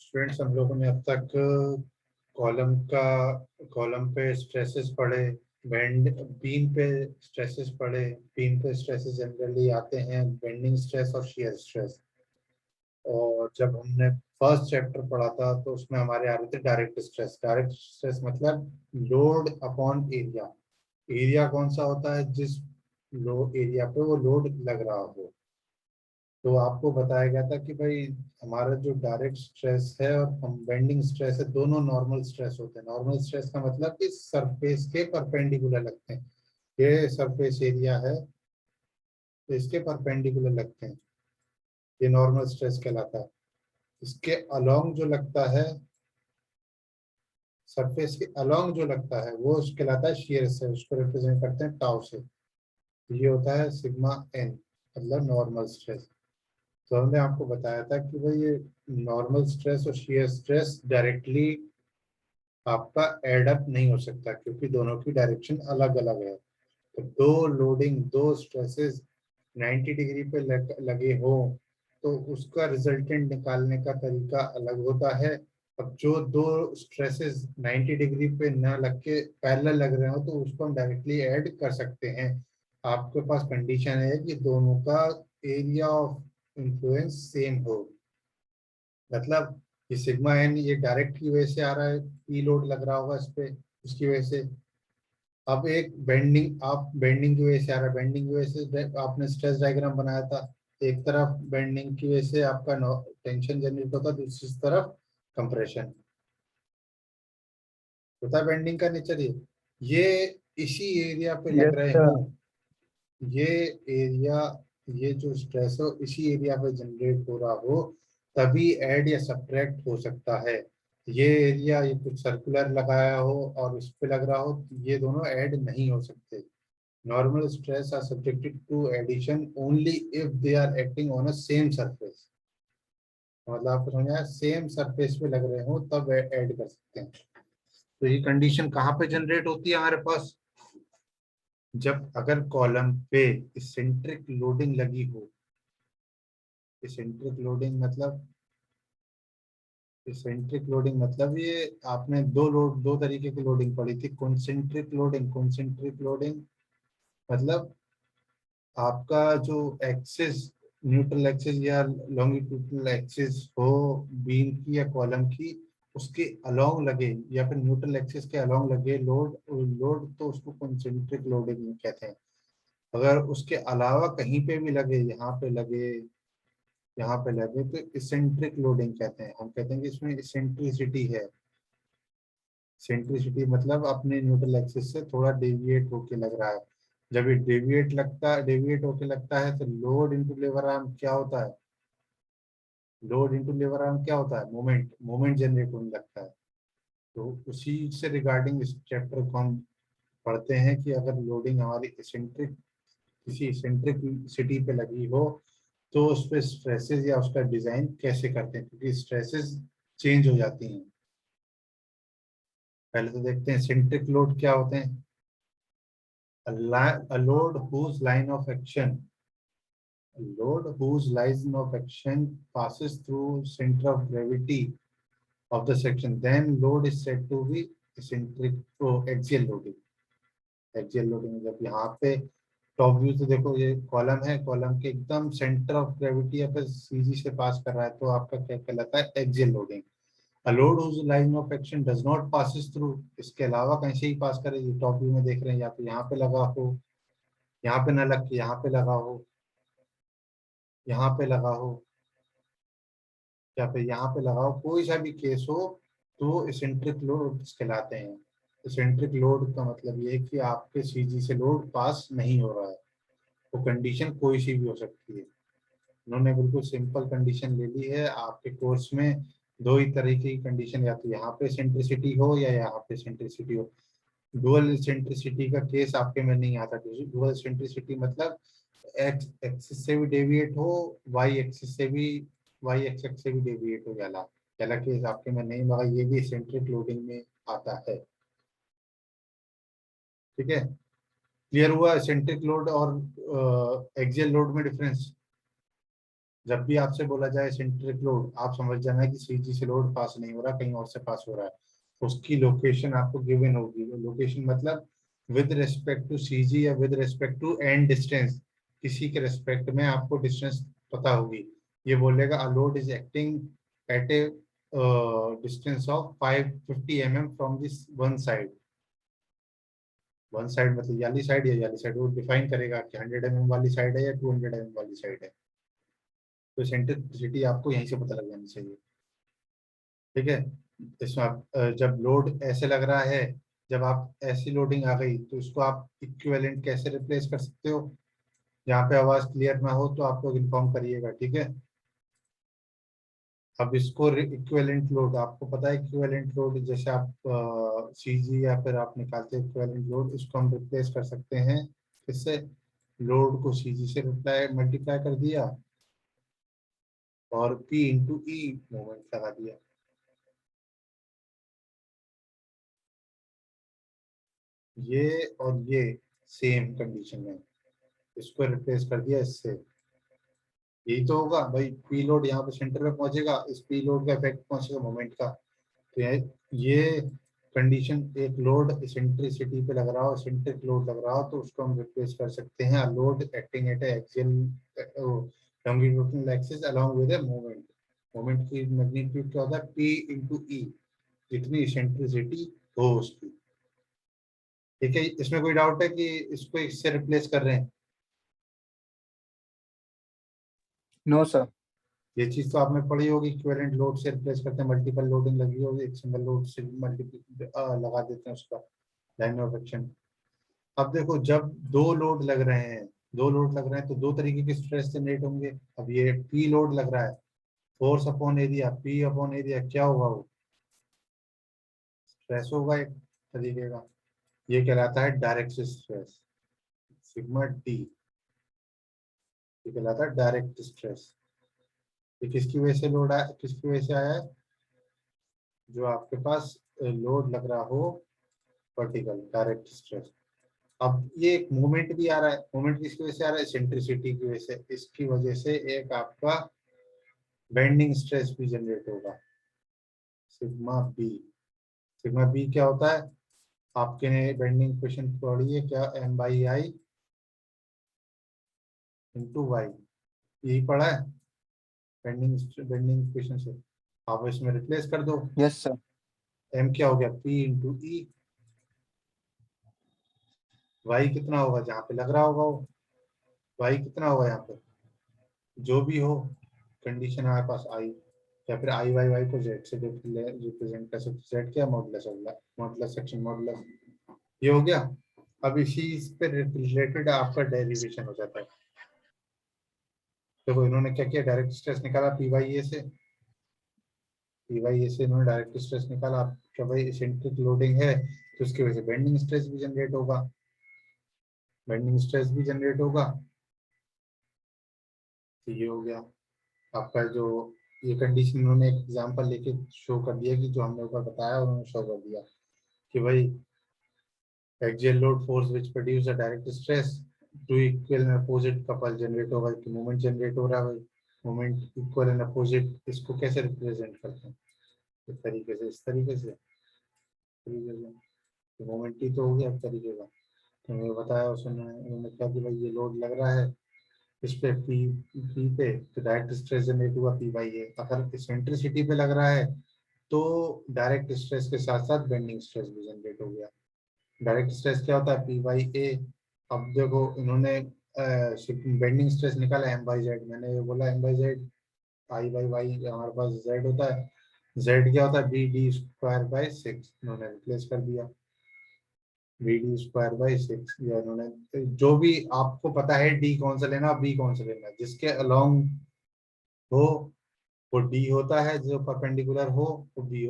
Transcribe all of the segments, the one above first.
Students, हम लोगों ने अब तक कॉलम पे स्ट्रेसेस पढ़े, बेंड बीम पे स्ट्रेसेस पढ़े। बीम पे स्ट्रेसेस जनरली आते हैं बेंडिंग स्ट्रेस और शियर स्ट्रेस। और जब हमने फर्स्ट चैप्टर पढ़ा था तो उसमें हमारे आ रहे थे डायरेक्ट स्ट्रेस। डायरेक्ट स्ट्रेस मतलब लोड अपॉन एरिया। एरिया कौन सा होता है? जिस लो एरिया पे वो लोड लग रहा हो। तो आपको बताया गया था कि भाई हमारा जो डायरेक्ट स्ट्रेस है और हम बेंडिंग स्ट्रेस है, दोनों नॉर्मल स्ट्रेस होते हैं। नॉर्मल स्ट्रेस का मतलब कि सरफेस के परपेंडिकुलर लगते हैं। ये सरफेस एरिया है तो इसके परपेंडिकुलर लगते हैं, ये नॉर्मल स्ट्रेस कहलाता है। इसके अलोंग जो लगता है, सरफेस के अलोंग जो लगता है वो कहलाता है शियर स्ट्रेस। उसको रिप्रेजेंट करते हैं टाउ से। ये होता है सिग्मा एन, मतलब नॉर्मल स्ट्रेस। तो हमने आपको बताया था कि भाई ये नॉर्मल स्ट्रेस और शियर स्ट्रेस डायरेक्टली आपका एड अप नहीं हो सकता, क्योंकि दोनों की डायरेक्शन अलग अलग है। तो दो स्ट्रेसेस 90 डिग्री पे लगे हो तो उसका रिजल्टेंट निकालने का तरीका अलग होता है। अब जो दो स्ट्रेसेस 90 डिग्री पे ना लग के पैरेलल लग रहे हो तो उसको हम डायरेक्टली ऐड कर सकते हैं। आपके पास कंडीशन है कि दोनों का एरिया ऑफ इन्फ्लुएंस सेम हो। मतलब ये सिग्मा एन ये डायरेक्ट की वजह से आ रहा है, ई लोड लग रहा होगा इस पे, उसकी वजह से। अब एक बेंडिंग, आप बेंडिंग की वजह से आ रहा है, बेंडिंग की वजह से आपने स्ट्रेस डायग्राम बनाया था। एक तरफ बेंडिंग की वजह से आपका टेंशन जनरेट होता, दूसरी तरफ कंप्रेशन होता है। बेंडिंग का नेचर ये इसी एरिया पे लग यस रहे सर। हो, ये एरिया, ये जो स्ट्रेस हो इसी एरिया पे जनरेट हो रहा हो तभी ऐड या सब्ट्रैक्ट हो सकता है। ये एरिया ये कुछ सर्कुलर लगाया हो और उस पे लग रहा हो तो ये दोनों ऐड नहीं हो सकते। Normal stress are subjected to addition only if they are acting on a same surface. मतलब आपको समझ आया, सेम सरफेस पे लग रहे हो तब ऐड कर सकते हैं। तो ये कंडीशन कहाँ पे जनरेट होती है हमारे पास? जब अगर कॉलम पे इसेंट्रिक लोडिंग लगी हो। इसेंट्रिक लोडिंग मतलब, इसेंट्रिक लोडिंग मतलब ये आपने दो तरीके की लोडिंग पढ़ी थी। कॉन्सेंट्रिक लोडिंग, कॉन्सेंट्रिक लोडिंग मतलब आपका जो एक्सिस, न्यूट्रल एक्सिस या लॉन्गिट्यूडनल एक्सिस हो बीम की या कॉलम की, उसके अलोंग लगे या फिर न्यूट्रल एक्सिस के अलोंग लगे लोड, लोड तो उसको कॉन्सेंट्रिक लोडिंग कहते हैं। अगर उसके अलावा कहीं पे भी लगे, यहाँ पे लगे, यहाँ पे लगे, तो इसेंट्रिक लोडिंग कहते हैं। हम कहते हैं कि इसमें इसेंट्रिसिटी है। सेंट्रिसिटी मतलब अपने न्यूट्रल एक्सिस से थोड़ा डेविएट होके लग रहा है। जब ये डेविएट होके लगता है तो लोड इनटू लेवर आर्म क्या होता है? लोड इनटू लेवर आर्म क्या होता है? मोमेंट जनरेट होने लगता है। तो उसी से रिगार्डिंग इस चैप्टर को हम पढ़ते हैं कि अगर लोडिंग हमारी इसेंट्रिक, किसी इसेंट्रिक सिटी पे लगी हो तो उस पर स्ट्रेसेस या उसका डिजाइन कैसे करते हैं, क्योंकि स्ट्रेसेस चेंज हो जाती हैं। पहले तो देखते हैं सेंट्रिक लोड क्या होते हैं। A load whose line of action, a load whose line of action passes through center of gravity of the section, then load is said to be eccentric axial loading. Axial loading जब यहाँ पे top view से देखो, ये column है, column के एकदम centre of gravity या फिर सीजी से पास कर रहा है, तो आपका क्या कहलाता है? Axial loading. A load whose line of action does not passes through, इसके अलावा कहीं से ही पास करे, ये टॉप व्यू में देख रहे हैं, या तो यहाँ पे लगा हो, यहाँ पे ना लग के यहाँ पे लगा हो, यहाँ पे लगा हो, या फिर यहाँ पे लगा हो, कोई सा भी केस हो तो इसेंट्रिक लोड कहलाते हैं। इसेंट्रिक लोड का मतलब ये है कि आपके सीजी से लोड पास नहीं हो रहा है। वो कंडीशन कोई सी भी हो सकती है। उन्होंने बिल्कुल सिंपल कंडीशन ले ली है आपके कोर्स में। दो ही तरीके की कंडीशन, या तो यहाँ पे सेंट्रिसिटी हो या यहाँ पे सेंट्रिसिटी हो। डुअल सेंट्रिसिटी का केस आपके में नहीं आता। डुअल सेंट्रिसिटी मतलब एक्स एक्सिस से भी डेविएट हो, वाई एक्सिस से भी, वाई एक्सिस से भी डेविएट हो जाला, पहला केस आपके में नहीं, मगर ये भी सेंट्रिक लोडिंग में आता है। ठीक है, क्लियर हुआ सेंट्रिक लोड और एक्सियल लोड में डिफरेंस? जब भी आपसे बोला जाए सेंट्रिक लोड, आप समझ जाना है कि सीजी से लोड पास नहीं हो रहा, कहीं और से पास हो रहा है। उसकी लोकेशन आपको गिवन होगी। लोकेशन मतलब विद रिस्पेक्ट टू सीजी या with respect to end distance, किसी के रिस्पेक्ट में आपको डिस्टेंस पता होगी। ये बोलेगा a load is acting at A distance of 550 mm from this one side. One side मतलब याली साइड या याली साइड, वो डिफाइन करेगा कि 100 mm वाली साइड है या 200 mm वाली साइड है। तो सेंट्रिसिटी आपको यहीं से पता लग जानी चाहिए। ठीक है। इसमें आप जब लोड ऐसे लग रहा है, जब आप ऐसी लोडिंग आ गई तो इसको आप इक्विवेलेंट कैसे रिप्लेस कर सकते हो। यहाँ पे आवाज क्लियर ना हो तो आप लोग इन्फॉर्म करिएगा, ठीक है। अब इसको इक्विवेलेंट लोड, आपको पता है इक्विवेलेंट लोड, जैसे आप सीजी या फिर आप निकालते हैं इक्विवेलेंट लोड, इसको हम रिप्लेस कर सकते हैं इससे। लोड को सीजी से रिप्लाई मल्टीप्लाई कर दिया और पी इंटू ई मोमेंट लगा दिया। ये और ये सेम कंडीशन में, इसको रिप्लेस कर दिया इससे। यही तो होगा भाई, पी लोड यहाँ पे सेंटर पे पहुंचेगा, इस पी लोड का इफेक्ट पहुंचेगा मोमेंट का। तो ये कंडीशन, एक लोड सेंट्रिसिटी पे लग रहा हो, सेंट्रिक लोड लग रहा हो, तो उसको हम रिप्लेस कर सकते हैं load acting at axial longitudinal axis along with a moment. Moment की मैग्नीट्यूड क्या होता है, पी इंटू ई, जितनी सेंट्रिसिटी हो उसकी। ठीक है, इसमें कोई डाउट है कि इसको इससे रिप्लेस कर रहे हैं। No sir. ये चीज तो आपने पढ़ी होगी, इक्विवेलेंट लोड से रिप्लेस करते हैं, मल्टीपल लोडिंग लगी होगी, एक सिंगल लोड से मल्टीपल लगा देते हैं उसका लाइन ऑफ एक्शन। अब देखो, जब दो लोड लग रहे हैं, दो लोड लग रहे हैं तो दो तरीके के स्ट्रेस जनरेट होंगे। अब ये पी लोड लग रहा है, force upon area, P upon area क्या होगा, वो स्ट्रेस होगा एक तरीके का। ये कहलाता है डायरेक्ट स्ट्रेस, सिग्मा डी। ये कहलाता है डायरेक्ट स्ट्रेस। ये किसकी वजह से लोड आया, किसकी वजह से आया है, जो आपके पास लोड लग रहा हो वर्टिकल, डायरेक्ट स्ट्रेस। अब ये एक मूवमेंट भी आ रहा है, मूवमेंट किसकी वजह से आ रहा है, सेंट्रिसिटी की वजह से। इसकी वजह से एक आपका बेंडिंग स्ट्रेस भी जनरेट होगा, सिग्मा बी। सिग्मा बी क्या होता है, आपके ने बेंडिंग इक्वेशन पढ़ी है क्या, M by I into Y, यही पढ़ा है बेंडिंग इक्वेशन से। आप इसमें रिप्लेस कर दो, यस सर। एम क्या हो गया, पी इंटू ई। वाई कितना होगा जहाँ पे लग रहा होगा वो, वाई कितना होगा यहाँ पे, जो भी हो कंडीशन हमारे पास आई, या फिर आई वाई वाई को जेड से रिप्रेजेंट कर सकते, जेड क्या, मॉडुलस होगा, मॉडुलस सेक्शन मॉडुलस। ये हो गया। अब इसी पे रिलेटेड आपका डेरिवेशन हो जाता है। देखो इन्होंने क्या किया, डायरेक्ट स्ट्रेस निकाला पी वाई ए से, पी वाई ए से इन्होंने डायरेक्ट स्ट्रेस निकाला। क्या भाई इसेंट्रिक लोडिंग है तो उसकी वजह से बेंडिंग स्ट्रेस भी जनरेट होगा, बेंडिंग स्ट्रेस भी जनरेट होगा। तो ये हो गया आपका जो, ये कंडीशन उन्होंने एक एग्जांपल लेके शो कर दिया कि जो हमने ऊपर बताया उन्होंने शो कर दिया कि भाई axial load force which produce a direct stress, two equal and opposite couple generate होगा, कि मोमेंट जनरेट हो रहा है भाई, मोमेंट इक्वल एंड अपोजिट, इसको कैसे रिप्रेजेंट करते हैं, इस तरीके से, इस तरीके से मोमेंट ही तो हो गया एक तरीके का। तो मैं बताया उसने, उन्होंने कहा कि भाई ये लोड लग रहा है इस पे पी, पी पे, तो डायरेक्ट स्ट्रेस जनरेट हुआ पी बाई ए। अगर सेंट्रिसिटी पे लग रहा है तो डायरेक्ट स्ट्रेस के साथ साथ बेंडिंग स्ट्रेस भी जनरेट हो गया। डायरेक्ट स्ट्रेस क्या होता है, पी बाई ए। अब देखो इन्होंने बेंडिंग स्ट्रेस निकाला एम बाई जेड, मैंने ये बोला M by Z, I by Y हमारे पास जेड होता है, जेड क्या होता है, B D square by six, इन्होंने रिप्लेस कर दिया B D square by six. या इन्होंने जो भी आपको पता है डी कौन सा लेना, बी कौन सा लेना, जिसके अलोंग हो वो डी होता है, जो परपेंडिकुलर हो वो बी,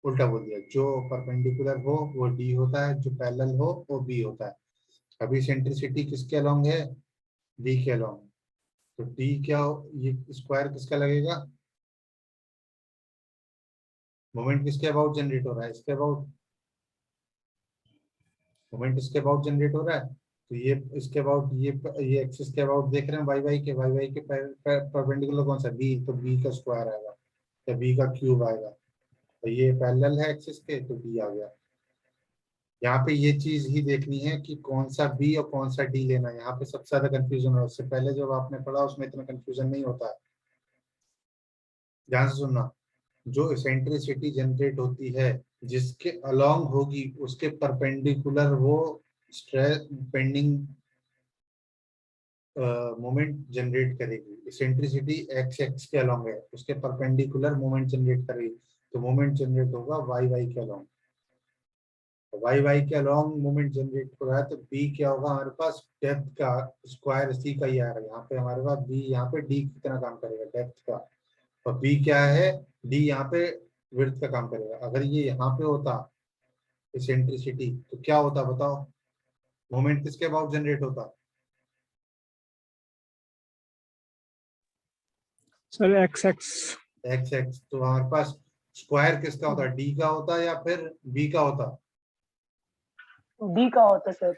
उल्टा बोल दिया, जो परपेंडिकुलर हो वो डी होता है, जो पैरेलल हो वो बी होता है। अभी सेंट्रिसिटी किसके अलोंग है, डी के अलोंग। तो डी क्या ये स्क्वायर किसका लगेगा, मोमेंट किसके अबाउट जनरेट हो रहा है, इसके अबाउट, मोमेंट इसके अबाउट जनरेट हो रहा है। तो ये इसके अबाउट ये एक्सिस के अबाउट देख रहे हैं वाई वाई के परपेंडिकुलर कौन सा, बी, तो बी का स्क्वायर आएगा या बी का क्यूब आएगा। तो ये पैरेलल है एक्सिस के, तो बी आ गया। यहाँ पे ये चीज ही देखनी है कि कौन सा बी और कौन सा डी लेना है। यहाँ पे सबसे ज्यादा कंफ्यूजन है, उससे पहले जो आपने पढ़ा उसमें इतना कंफ्यूजन नहीं होता है। ध्यान से सुनना, जो इसेंट्रिसिटी जनरेट होती है जिसके अलोंग होगी उसके परपेंडिकुलर वो स्ट्रेस बेंडिंग मोमेंट जनरेट करेगी। इसेंट्रिसिटी एक्स एक्स के अलोंग है, उसके परपेंडिकुलर मोमेंट जनरेट करेगी, तो मोमेंट जनरेट होगा वाई वाई के अलोंग। वाई वाई के अलोंग मोमेंट जनरेट हो रहा है, तो बी क्या होगा हमारे पास, डेप्थ का स्क्वायर सी का ही आ रहा है। यहाँ पे हमारे पास बी, यहाँ पे डी कितना काम करेगा, डेप्थ का, और बी क्या है, डी यहाँ पे विड्थ का काम करेगा। अगर ये यहाँ पे होता इसेंट्रिसिटी तो क्या होता बताओ, मोमेंट किसके अबाउट जनरेट होता, sir x x. X x. तो हमारे पास स्क्वायर किसका होता, डी का होता या फिर बी का होता, डी का होता सर।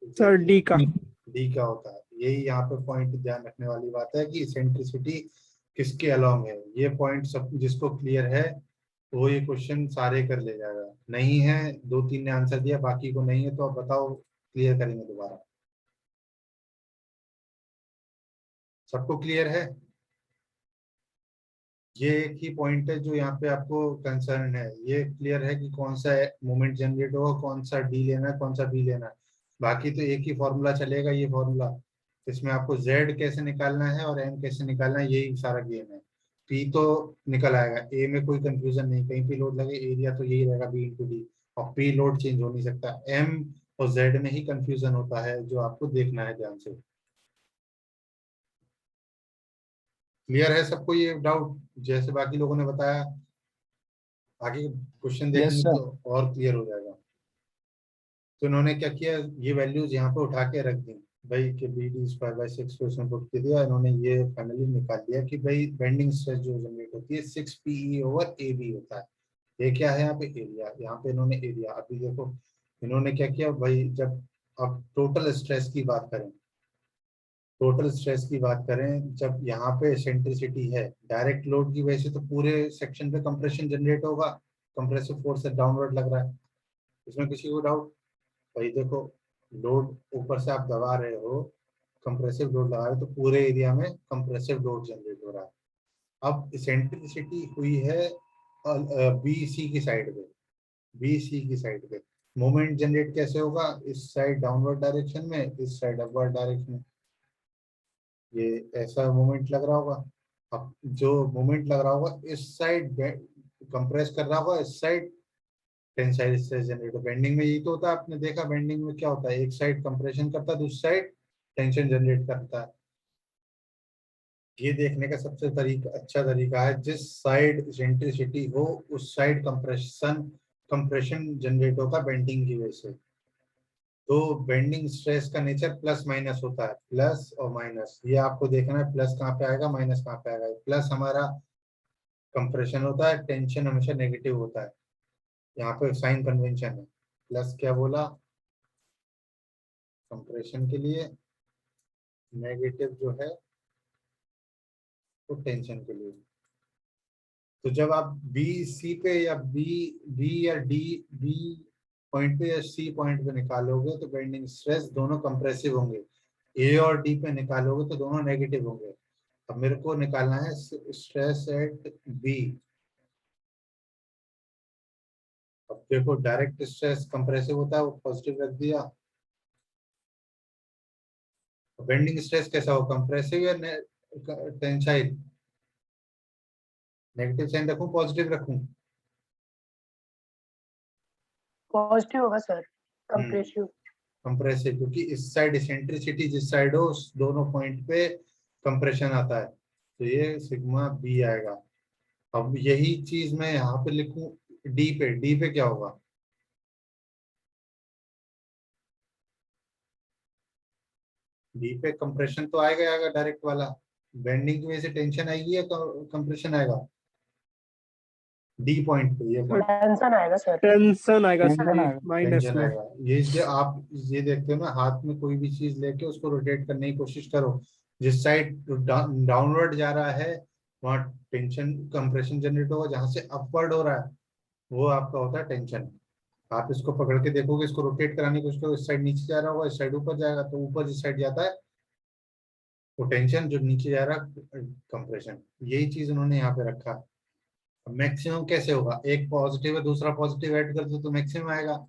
सर डी का। डी का होता है। यही यहाँ पे पॉइंट ध्यान रखने वाली बात है कि इसेंट्रिसिटी किसके अलोंग है। ये पॉइंट सब जिसको क्लियर है वो ये क्वेश्चन सारे कर ले जाएगा। नहीं है, दो तीन ने आंसर दिया, बाकी को नहीं है, तो अब बताओ क्लियर करेंगे दोबारा। सबको क्लियर है? ये एक ही पॉइंट है जो यहाँ पे आपको कंसर्न है। ये क्लियर है कि कौन सा मोमेंट जनरेट होगा, कौन सा डी लेना है, कौन सा बी लेना है। बाकी तो एक ही फॉर्मूला चलेगा, ये फॉर्मूला। इसमें आपको z कैसे निकालना है और m कैसे निकालना है, यही सारा गेम है। p तो निकल आएगा, a में कोई कंफ्यूजन नहीं, कहीं पे लोड लगे एरिया तो यही रहेगा b इंटू डी, और p लोड चेंज हो नहीं सकता। m और z में ही कंफ्यूजन होता है, जो आपको देखना है ध्यान से। क्लियर है सबको ये डाउट, जैसे बाकी लोगों ने बताया? आगे क्वेश्चन यस देखेंगे सर। तो और क्लियर हो जाएगा। तो इन्होंने क्या किया, ये वैल्यूज यहाँ पे उठा के रख दी भाई, कि B D square by six को इसमें पुट कर दिया। इन्होंने ये फाइनली निकाल दिया कि भाई बेंडिंग स्ट्रेस जो जनरेट होती है 6 PE ओवर ए बी होता है। ये क्या है यहाँ पे, एरिया। यहाँ पे इन्होंने एरिया, अभी देखो इन्होंने क्या किया भाई, जब अब टोटल स्ट्रेस की बात करें, टोटल स्ट्रेस की बात करें, जब यहाँ पे सेंट्रिसिटी है, डायरेक्ट लोड की वजह से तो पूरे सेक्शन पे कंप्रेशन जनरेट होगा, कंप्रेसिव फोर्स से डाउनवर्ड लग रहा है। इसमें किसी को डाउट? भाई देखो, लोड ऊपर से आप दबा रहे हो, कंप्रेसिव लोड लगा रहे हो, तो पूरे एरिया में कंप्रेसिव लोड जनरेट हो रहा है। अब सेंट्रिसिटी हुई है बी सी की साइड पे, बी सी की साइड पे मोमेंट जनरेट कैसे होगा, इस साइड डाउनवर्ड डायरेक्शन में, इस साइड अपवर्ड डायरेक्शन में। ये ऐसा मोमेंट लग रहा होगा। अब जो मोमेंट लग रहा होगा इस साइड कंप्रेस कर रहा होगा, इस साइड टेंसाइल स्ट्रेस जनरेट हो। बेंडिंग में यही तो होता है, आपने देखा बेंडिंग में क्या होता है, एक साइड कंप्रेशन करता है, दूसरी साइड टेंशन जनरेट करता है। ये देखने का सबसे अच्छा तरीका है, जिस साइड इसेंट्रिसिटी हो उस साइड कंप्रेशन जनरेट होगा बेंडिंग की वजह से। तो बेंडिंग स्ट्रेस का नेचर प्लस माइनस होता है, प्लस और माइनस। ये आपको देखना है प्लस कहाँ पे आएगा, माइनस कहाँ पे आएगा। प्लस हमारा कंप्रेशन होता है, टेंशन हमेशा नेगेटिव होता है। यहाँ पे साइन कन्वेंशन है, प्लस क्या बोला कंप्रेशन के लिए, नेगेटिव जो है वो टेंशन के लिए। तो जब आप बी सी पे या बी बी या डी, बी पॉइंट पे या सी पॉइंट पे निकालोगे तो बेंडिंग स्ट्रेस दोनों कंप्रेसिव होंगे, ए और डी पे निकालोगे तो दोनों नेगेटिव होंगे। अब मेरे को निकालना है स्ट्रेस एट बी। अब देखो डायरेक्ट स्ट्रेस कंप्रेसिव होता है, वो पॉजिटिव रख दिया। बेंडिंग स्ट्रेस कैसा हो, कंप्रेसिव या टेंसाइल? नेगेटिव साइन रखूं पॉजिटिव रखूं? पॉजिटिव होगा सर, हम्म, कंप्रेसिव। कंप्रेसिव, क्योंकि इस साइड इसेंट्रिसिटी जिस साइड हो उस दोनों पॉइंट पे कंप्रेशन आता है, तो ये सिग्मा बी आएगा। अब यही चीज मैं यहाँ पे लिखूं डी पे, डी पे क्या होगा, डी पे कंप्रेशन तो आएगा ही आएगा डायरेक्ट वाला। बेंडिंग की वजह से टेंशन आएगी या कंप्रेशन आएगा? डी पॉइंट पे ये पॉइंट टेंशन आएगा सर। टेंशन आएगा Tension सर आएगा। माइनस टेंशन में। आएगा। ये जो आप ये देखते हो ना, हाथ में कोई भी चीज लेके उसको रोटेट करने की कोशिश करो, जिस साइड डाउनवर्ड जा रहा है वहाँ टेंशन कंप्रेशन जनरेट होगा, जहां से अपवर्ड हो रहा है वो आपका होता है टेंशन। आप इसको पकड़ के देखोगे, इसको रोटेट कराने की कोशिश करो, इस साइड नीचे जा रहा होगा, इस साइड ऊपर जाएगा, तो ऊपर जिस साइड जाता है वो टेंशन, जो नीचे जा रहा है कंप्रेशन। यही चीज उन्होंने यहाँ पे रखा। मैक्सिमम कैसे होगा, एक पॉजिटिव है दूसरा पॉजिटिव ऐड कर दो तो मैक्सिमम आएगा,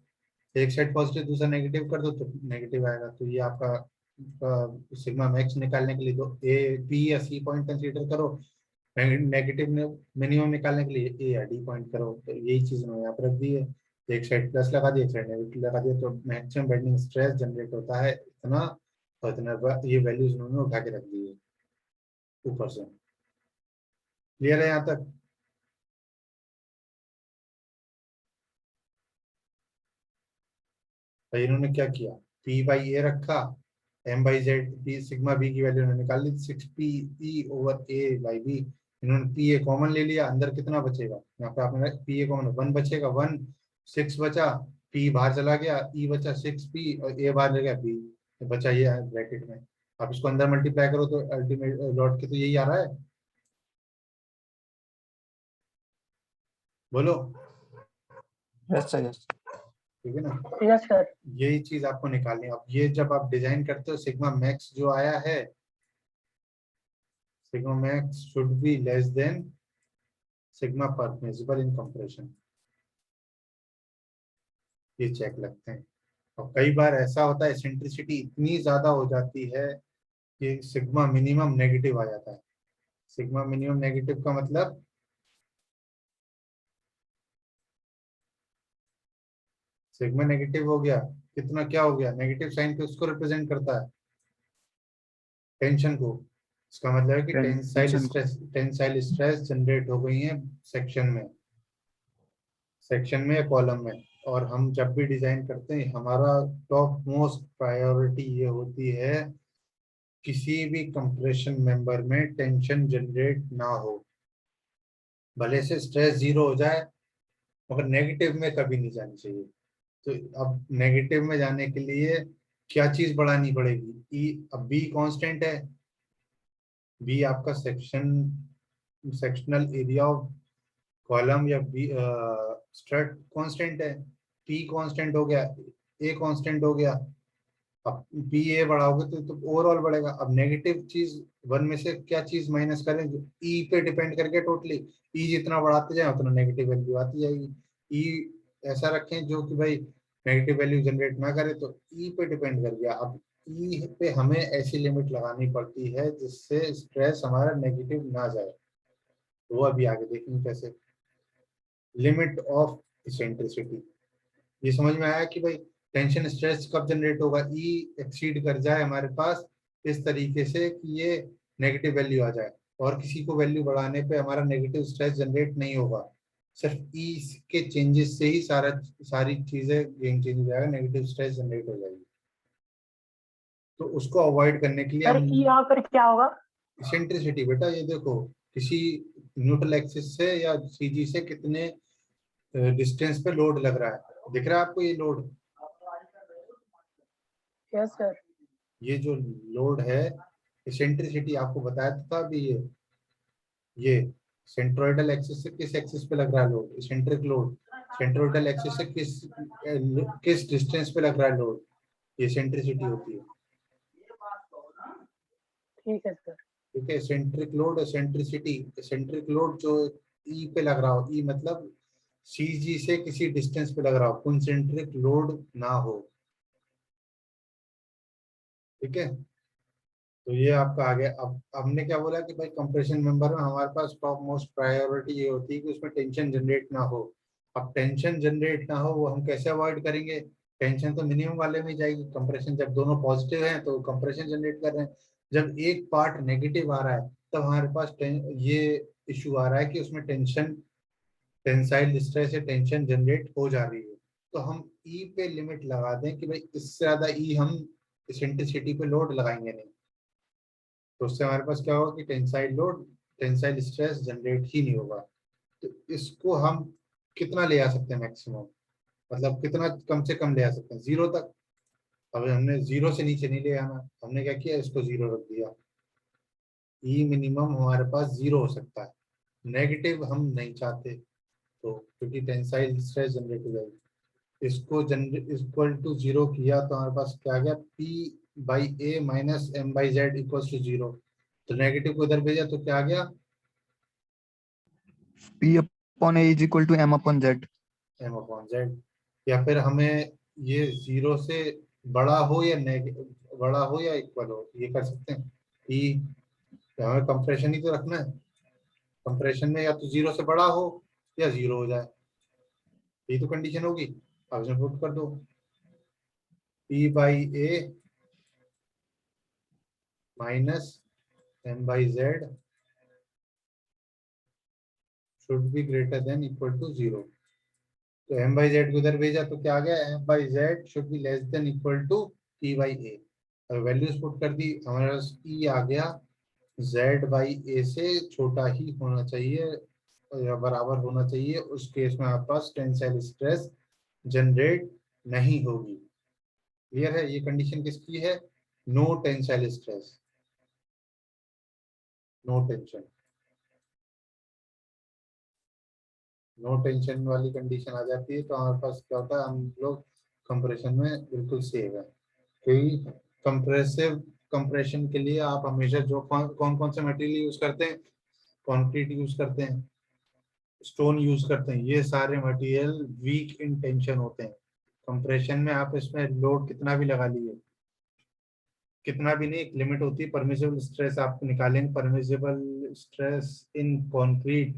एक साइड पॉजिटिव दूसरा नेगेटिव कर दो तो नेगेटिव आएगा। तो ये आपका सिग्मा मैक्स निकालने के लिए तो ए बी या सी पॉइंट कंसीडर करो, नेगेटिव मिनिमम निकालने के लिए ए या डी पॉइंट करो। तो यही चीज उन्होंने यहाँ पर रख दी है, एक साइड प्लस लगा दिया, एक साइड नेगेटिव लगा दिया, तो मैक्सिमम बेंडिंग स्ट्रेस जनरेट होता है इतना और इतना। ये वैल्यूज उन्होंने उठा के रख दी है ऊपर से। क्लियर है यहाँ तक? तो इन्होंने क्या किया, पी बाई ए रखा, M by Z P sigma B की वैल्यू इन्होंने निकाल ली 6 P over A by B. इन्होंने पी ए कॉमन ले लिया, अंदर कितना बचेगा, यहाँ पे आपने पी ए कॉमन 1 बचेगा, 1 6 बचा, पी बाहर चला गया, ई बचा 6 पी और ए बाहर ले गया बी, बचा ये ब्रैकेट में। आप इसको अंदर मल्टीप्लाई करो तो अल्टीमेट लौट के तो यही आ रहा है। बोलो यस सर यस। ठीक है ना? Yes sir. यही चीज आपको निकालनी है। अब ये जब आप डिजाइन करते हो, सिग्मा मैक्स जो आया है, sigma max should be less then sigma permissible in compression, ये चेक लगते हैं। और कई बार ऐसा होता है एसेंट्रिसिटी इतनी ज्यादा हो जाती है कि सिग्मा मिनिमम नेगेटिव आ जाता है। सिग्मा मिनिमम नेगेटिव का मतलब सिग्मा नेगेटिव हो गया, कितना क्या हो गया, नेगेटिव साइन पे उसको रिप्रेजेंट करता है टेंशन को। इसका मतलब है कि टेंसाइल स्ट्रेस जनरेट हो गई है सेक्शन में या कॉलम में। और हम जब भी डिजाइन करते हैं, हमारा टॉप मोस्ट प्रायोरिटी ये होती है किसी भी कंप्रेशन मेंबर में टेंशन जनरेट ना हो। भले से स्ट्रेस 0 हो जाए मगर नेगेटिव में कभी नहीं जानी चाहिए। तो अब नेगेटिव में जाने के लिए क्या चीज बढ़ानी पड़ेगी, ई। अब बी कांस्टेंट है, बी आपका सेक्शनल एरिया ऑफ कॉलम या बी स्ट्रेट कांस्टेंट है, पी कांस्टेंट हो गया, ए कांस्टेंट हो गया। अब पी ए बढ़ाओगे तो ओवरऑल बढ़ेगा। अब नेगेटिव चीज 1 में से क्या चीज माइनस करें, ई पे डिपेंड करके टोटली, ई जितना बढ़ाते जाए उतना नेगेटिव वैल्यू आती जाएगी। ई ऐसा रखें जो कि भाई नेगेटिव वैल्यू जनरेट ना करे, तो ई पे डिपेंड कर गया। अब ई पे हमें ऐसी लिमिट लगानी पड़ती है जिससे स्ट्रेस हमारा नेगेटिव ना जाए। वो अभी आगे देखेंगे कैसे। लिमिट ऑफ इसेंट्रिसिटी, ये समझ में आया कि भाई टेंशन स्ट्रेस कब जनरेट होगा, ई एक्सीड कर जाए हमारे पास इस तरीके से कि ये नेगेटिव वैल्यू आ जाए, और किसी को वैल्यू बढ़ाने पे हमारा नेगेटिव स्ट्रेस जनरेट नहीं होगा। सिर्फ ई के चेंजेस से ही सारी चीजें गेम चेंज हो जाएगा, नेगेटिव स्ट्रेस जनरेट हो जाएगी। तो उसको अवॉइड करने के लिए सर हम यहाँ पर क्या होगा? इसेंट्रिसिटी, बेटा ये देखो किसी न्यूट्रल एक्सिस से या सीजी से कितने डिस्टेंस पे लोड लग रहा है, दिख रहा है आपको ये लोड? Yes sir. ये जो लोड है, इसेंट्रिसिटी आपको बताया था अभी, ये सेंट्रोइडल एक्सिस से किस एक्सिस पे लग रहा है load, eccentric load. Centroidal axis से किस डिस्टेंस पे लग रहा है लोड, ये इसेंट्रिसिटी होती है। ठीक है सर। ठीक है, eccentric load, eccentricity. Eccentric load जो ई पे लग रहा हो, ई मतलब सीजी से किसी डिस्टेंस पे लग रहा हो, कंसेंट्रिक लोड ना हो। ठीक है, तो ये आपका आ गया। अब हमने क्या बोला कि भाई कंप्रेशन मेंबर में हमारे पास टॉप मोस्ट प्रायोरिटी ये होती है कि उसमें टेंशन जनरेट ना हो। अब टेंशन जनरेट ना हो वो हम कैसे अवॉइड करेंगे, टेंशन तो मिनिमम वाले में जाएगी। कंप्रेशन जब दोनों पॉजिटिव हैं तो कंप्रेशन जनरेट कर रहे हैं, जब एक पार्ट नेगेटिव आ रहा है तब हमारे पास ये इशू आ रहा है कि उसमें टेंसाइल स्ट्रेस से टेंशन जनरेट हो जा रही है। तो हम ई पे लिमिट लगा दें कि भाई इससे ज्यादा ई हम इसेंट्रिसिटी पे लोड लगाएंगे नहीं, तो उससे हमारे पास क्या होगा कि टेंसाइल स्ट्रेस जनरेट ही नहीं होगा। तो इसको हम कितना ले आ सकते हैं मैक्सिमम, मतलब कितना कम से कम ले आ सकते हैं, 0 तक। अब हमने 0 से नीचे नहीं ले आना, हमने क्या किया, इसको 0 रख दिया। ई मिनिमम हमारे पास 0 हो सकता है, नेगेटिव हम नहीं चाहते, तो क्योंकि टेंसाइल स्ट्रेस जनरेट हो जाएगी। इसको जनरेट इक्वल टू 0 किया तो हमारे पास क्या आ गया, P/A minus M/Z equal to 0। तो नेगेटिव को इधर भेजा तो क्या आ गया, P upon A is equal to M upon Z. M/Z। या फिर हमें ये 0 से बड़ा हो या बड़ा हो या इक्वल हो, ये कर सकते हैं। P हमें कंप्रेशन ही तो रखना है, कंप्रेशन में या तो 0 से बड़ा हो या 0 हो जाए, यही तो कंडीशन होगी। अब इसमें पुट कर दो, P/A minus M/Z should be greater than equal to 0। तो M/Z को उधर भेजा तो क्या आ गया, M/Z should be less than equal to P/A। अब वैल्यूज पुट कर दी, हमारे पास E आ गया, Z/A से छोटा ही होना चाहिए या बराबर होना चाहिए, उस केस में आपके पास टेंसाइल स्ट्रेस जनरेट नहीं होगी। क्लियर है, ये कंडीशन किसकी है, no tensile stress, no tension, no tension वाली कंडीशन आ जाती है तो हमारे पास क्या होता है, हम लोग कंप्रेशन में बिल्कुल सेफ है। क्योंकि कंप्रेसिव कंप्रेशन के लिए आप हमेशा जो कौन कौन से मटेरियल यूज करते हैं, कंक्रीट यूज करते हैं, स्टोन यूज करते हैं, ये सारे मटेरियल वीक इन टेंशन होते हैं। कंप्रेशन में आप इसमें लोड कितना भी लगा लीजिए, कितना भी नहीं, एक लिमिट होती है, परमिसिबल स्ट्रेस आप निकालेंगे, permissible stress in concrete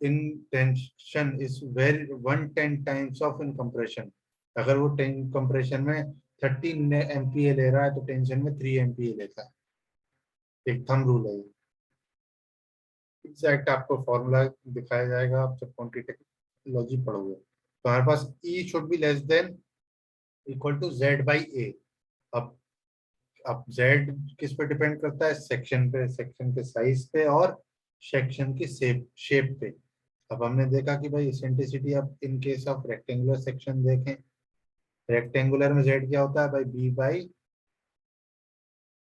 in tension is very 110 times of in compression. अगर वो कंप्रेशन में 13 MPa ले रहा है तो टेंशन में 3 MPa लेता है, एक थंब रूल है। एग्जैक्ट आपको फॉर्मूला दिखाया जाएगा आप जब क्वांटिटी टेक्नोलॉजी पढ़ोगे। तो हमारे पास E should be less than equal to Z/A। अब Z किस पे डिपेंड करता है, सेक्शन पे, सेक्शन के साइज पे और सेक्शन की शेप पे। अब हमने देखा कि भाई इसेंट्रिसिटी, अब in case of rectangular section देखें, रेक्टेंगुलर में Z क्या होता है भाई, B/,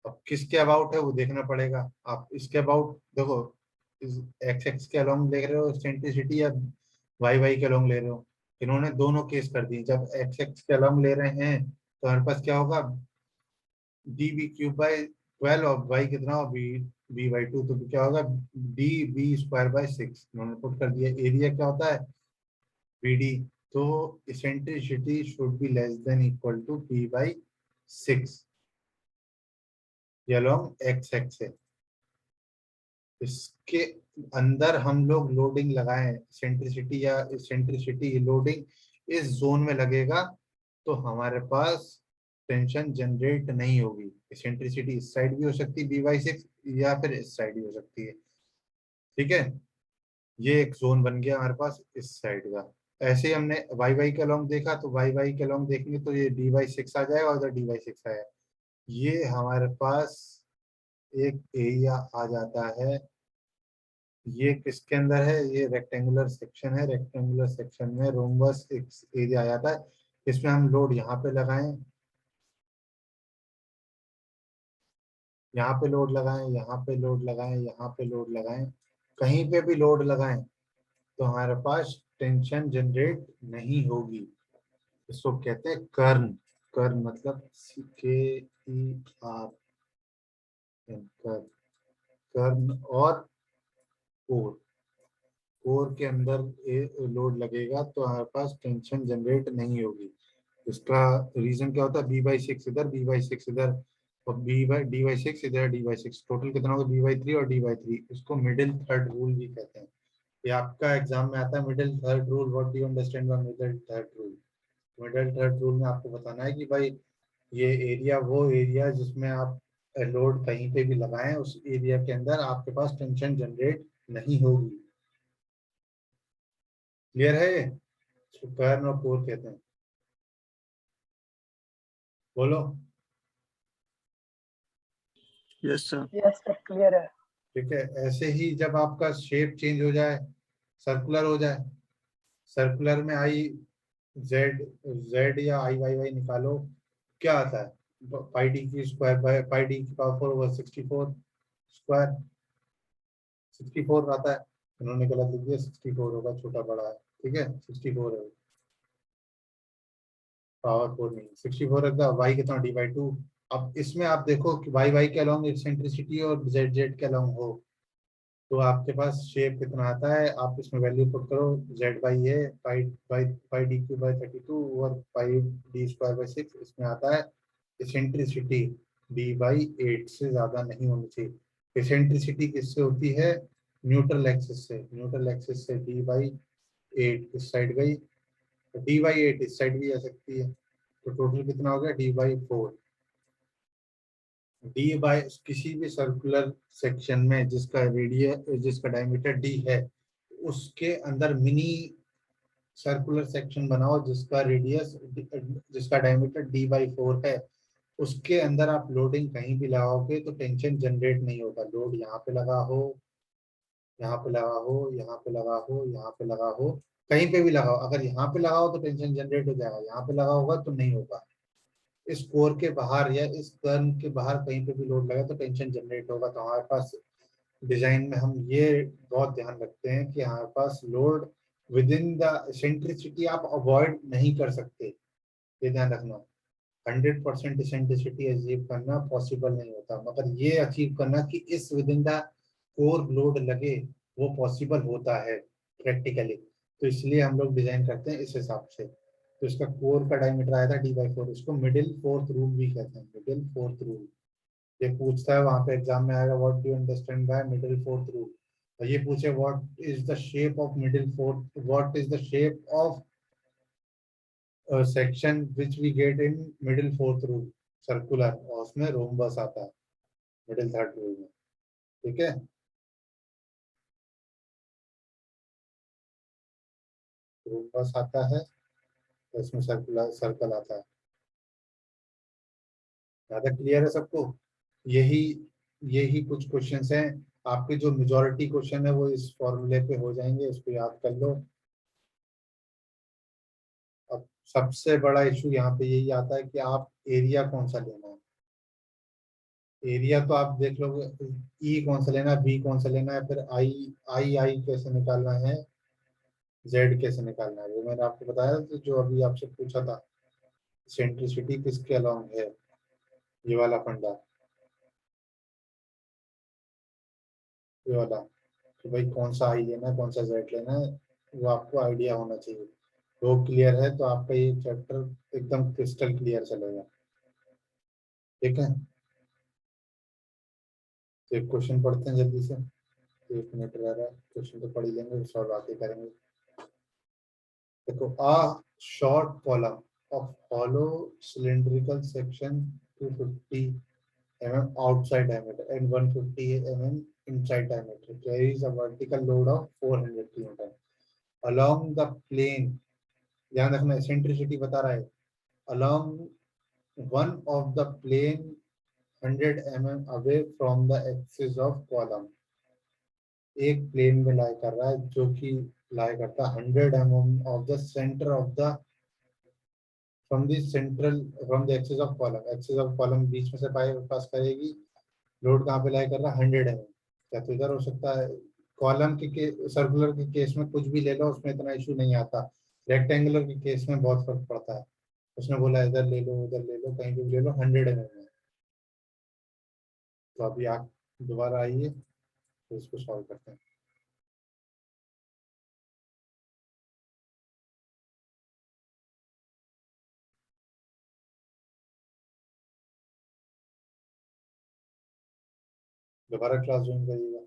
अब किसके अबाउट है वो देखना पड़ेगा। आप इसके अबाउट देखो, इस X के अलोंग देख रहे हो इसेंट्रिसिटी या Y के अलोंग ले रहे हो, इन्होंने दोनों केस कर दिए। जब X के अलोंग ले रहे हैं तो हमारे पास क्या होगा, DB³/12 और Y कितना हो, B/2, तो क्या होगा, DB²/6। उन्होंने पुट कर दिया। एरिया क्या होता है, BD। तो eccentricity should be less than equal to B/6 along X है। इसके अंदर हम लोग लोडिंग लगाएं, इसेंट्रिसिटी या इसेंट्रिसिटी लोडिंग इस जोन में लगेगा तो हमारे पास टेंशन जनरेट नहीं होगी। इसेंट्रिसिटी इस साइड भी हो सकती है B/6 या फिर इस साइड भी हो सकती है। ठीक है, ये एक जोन बन गया हमारे पास इस साइड का। ऐसे ही हमने Y के अलोंग देखा तो Y के अलोंग देखेंगे तो ये D/6 आ जाएगा और इधर D/6 आया। ये हमारे पास एक एरिया आ जाता है, ये किसके अंदर है, ये रेक्टेंगुलर सेक्शन है। रेक्टेंगुलर सेक्शन में रोम्बस एक एरिया आ जाता है, इसमें हम लोड यहाँ पे लगाएं, यहाँ पे लोड लगाएं, यहाँ पे लोड लगाएं, यहाँ पे लोड लगाएं, कहीं पे भी लोड लगाएं तो हमारे पास टेंशन जनरेट नहीं होगी। इसको कहते हैं कर्न। कर्न मतलब KER, कर्न। और कोर, कोर के अंदर लोड लगेगा तो हमारे पास टेंशन जनरेट नहीं होगी। इसका रीजन क्या होता है, B/6 इधर, B/6 इधर और D/6 इधर, D/6, टोटल कितना होगा B/3 और D/3। इसको मिडिल थर्ड रूल भी कहते हैं। ये आपका एग्जाम में आता है, middle third rule. What do you understand by middle third rule. Middle third rule में आपको बताना है कि भाई ये एरिया, वो एरिया जिसमें आप लोड कहीं पे भी लगाएं, उस एरिया के अंदर आपके पास टेंशन जनरेट नहीं होगी। क्लियर है, ये कर्न और कोर कहते हैं। बोलो। Yes, sir. Yes sir, clear है। ठीक है, ऐसे ही जब आपका शेप चेंज हो जाए, सर्कुलर हो जाए, सर्कुलर में आई जेड, जेड या आई वाई वाई निकालो, क्या आता है, पाई डी की स्क्वायर बाय पाई डी की पावर 4 ओवर 64 स्क्वायर, 64 आता है। उन्होंने गलत लिख दिया, 64 होगा, छोटा बड़ा है, ठीक है, 64 है, पावर 4 नहीं, 64 रखा, वाई कितना, डी बाई 2। अब इसमें आप देखो कि वाई वाई के अलॉन्ग एक्सेंट्रिसिटी और जेड जेड के अलॉन्ग हो, तो आपके पास शेप कितना आता है, आप इसमें वैल्यू पुट करो, जेड बाई है pi by pi D Q by 32 और पाई डी स्क्वायर बाई 6, इसमें आता है इसेंट्रिसिटी डी बाई 8 से ज्यादा नहीं होनी चाहिए। इसेंट्रिसिटी किससे होती है, न्यूट्रल एक्सिस से, न्यूट्रल एक्सिस से डी बाई 8 इस साइड गई, तो डी बाई 8 इस साइड भी आ सकती है, तो टोटल कितना हो गया, डी बाई 4। डी बाय किसी भी सर्कुलर सेक्शन में जिसका रेडियस, जिसका डायमीटर डी है, उसके अंदर मिनी सर्कुलर सेक्शन बनाओ जिसका रेडियस, जिसका डायमीटर डी बाई 4 है, उसके अंदर आप लोडिंग कहीं भी लगाओगे तो टेंशन जनरेट नहीं होगा। लोड यहाँ पे लगा हो, यहाँ पे लगा हो, यहाँ पे लगा हो, यहाँ पे लगा हो, कहीं पे भी लगाओ, अगर यहाँ पे लगाओ तो टेंशन जनरेट हो जाएगा, यहाँ पे लगा होगा तो नहीं होगा। इस कोर के बाहर या इस कर्न के बाहर कहीं पे भी लोड लगा तो टेंशन जनरेट होगा। तो हमारे पास डिजाइन में हम ये बहुत ध्यान रखते हैं कि हमारे पास load with in the eccentricity आप अवॉइड नहीं कर सकते, ये ध्यान रखना। 100% सेंट्रिसिटी अचीव करना पॉसिबल नहीं होता, मगर ये अचीव करना कि इस with in the core load लगे, वो पॉसिबल होता है प्रैक्टिकली। तो इसलिए हम लोग डिजाइन करते हैं इस हिसाब से। तो इसका कोर का डायमीटर आया था डी बाई 4, इसको मिडिल फोर्थ रूल भी कहते हैं, मिडिल फोर्थ रूल। ये पूछता है वहां पे एग्जाम में आएगा, what do you understand by middle fourth rule, और ये पूछे what is the shape of middle fourth, what is the shape of section which we get in middle fourth rule, circular, और उसमें रोम्बस आता है middle third rule में, ठीक है। रोम्बस आता है तो इसमें सर्कुलर सर्कल आता है। ज्यादा क्लियर है सबको, यही यही कुछ क्वेश्चंस हैं आपके, जो मेजोरिटी क्वेश्चन है वो इस फॉर्मूले पे हो जाएंगे, इसको याद कर लो। अब सबसे बड़ा इशू यहाँ पे यही आता है कि आप एरिया कौन सा लेना है। एरिया तो आप देख लोगे, ई कौन सा लेना है, बी कौन सा लेना है, फिर आई, आई कैसे निकालना है, जेड कैसे निकालना है, वो मैंने आपको बताया था, तो जो अभी आपसे पूछा था सेंट्रिसिटी किसके अलोंग है, ये वाला फंडा, ये वाला, कि भाई कौन सा आई लेना है, कौन सा जेड लेना है, वो आपको आइडिया होना चाहिए। वो क्लियर है तो आपका ये चैप्टर एकदम क्रिस्टल क्लियर चलेगा, ठीक है। तो एक क्वेश्चन पढ़ते हैं जल्दी से, 1 मिनट रह रहा है, क्वेश्चन तो पढ़ ही लेंगे, सॉल्व आके करेंगे। देखो, a short column of hollow cylindrical section 250 mm outside diameter and 150 mm inside diameter carries a vertical load of 400 kN along the plane, ध्यान रखना eccentricity बता रहा है, along one of the plane 100 mm away from the axis of column, एक plane में लाई कर रहा है जो कि लाई करता है 100 mm of the center of the, from the central, from the axis of column, axis of column बीच में से पास करेगी, लोड कहाँ पे लाई कर रहा है, 100 mm। क्या तो इधर हो सकता है, कॉलम के सर्कुलर के केस में कुछ भी ले लो उसमें इतना इशू नहीं आता, रेक्टेंगुलर के केस में बहुत फर्क पड़ता है। उसने बोला इधर ले लो, उधर ले लो, कहीं भी ले लो, 100 mm में। तो अभी आप दोबारा आइए, तो इसको सॉल्व करते हैं। दोबारा क्लास ज्वाइन करिएगा।